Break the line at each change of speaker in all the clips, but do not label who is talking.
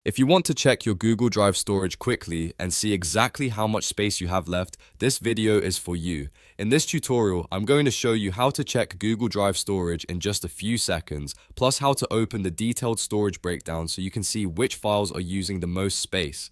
If you want to check your Google Drive storage quickly and see exactly how much space you have left, this video is for you. In this tutorial, I'm going to show you how to check Google Drive storage in just a few seconds, plus how to open the detailed storage breakdown so you can see which files are using the most space.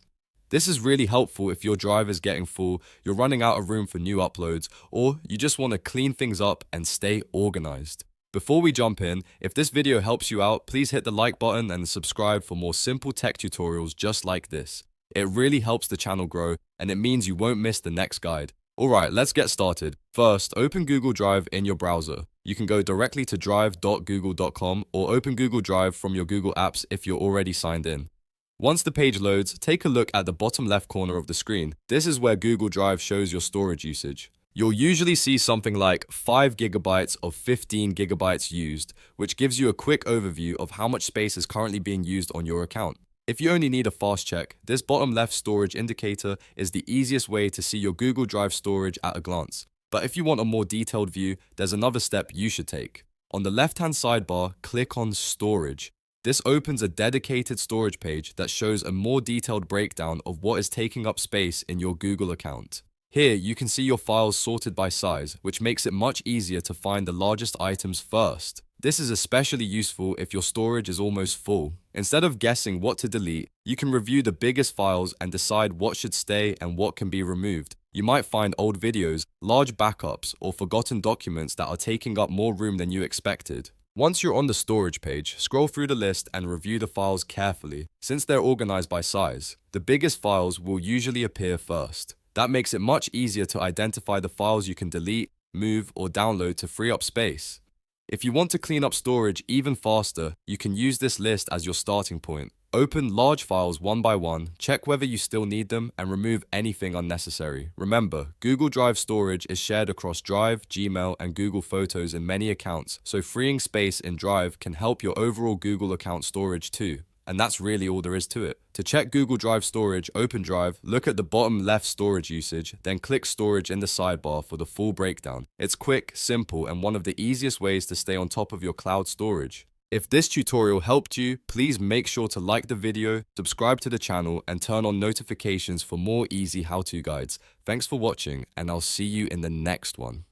This is really helpful if your drive is getting full, you're running out of room for new uploads, or you just want to clean things up and stay organized. Before we jump in, if this video helps you out, please hit the like button and subscribe for more simple tech tutorials just like this. It really helps the channel grow, and it means you won't miss the next guide. Alright, let's get started. First, open Google Drive in your browser. You can go directly to drive.google.com or open Google Drive from your Google apps if you're already signed in. Once the page loads, take a look at the bottom left corner of the screen. This is where Google Drive shows your storage usage. You'll usually see something like 5 gigabytes of 15 gigabytes used, which gives you a quick overview of how much space is currently being used on your account. If you only need a fast check, this bottom left storage indicator is the easiest way to see your Google Drive storage at a glance. But if you want a more detailed view, there's another step you should take. On the left-hand sidebar, click on Storage. This opens a dedicated storage page that shows a more detailed breakdown of what is taking up space in your Google account. Here, you can see your files sorted by size, which makes it much easier to find the largest items first. This is especially useful if your storage is almost full. Instead of guessing what to delete, you can review the biggest files and decide what should stay and what can be removed. You might find old videos, large backups, or forgotten documents that are taking up more room than you expected. Once you're on the storage page, scroll through the list and review the files carefully. Since they're organized by size, the biggest files will usually appear first. That makes it much easier to identify the files you can delete, move, or download to free up space. If you want to clean up storage even faster, you can use this list as your starting point. Open large files one by one, check whether you still need them, and remove anything unnecessary. Remember, Google Drive storage is shared across Drive, Gmail, and Google Photos in many accounts, so freeing space in Drive can help your overall Google account storage too. And that's really all there is to it. To check Google Drive storage, open Drive, look at the bottom left storage usage, then click Storage in the sidebar for the full breakdown. It's quick, simple, and one of the easiest ways to stay on top of your cloud storage. If this tutorial helped you, please make sure to like the video, subscribe to the channel, and turn on notifications for more easy how-to guides. Thanks for watching, and I'll see you in the next one.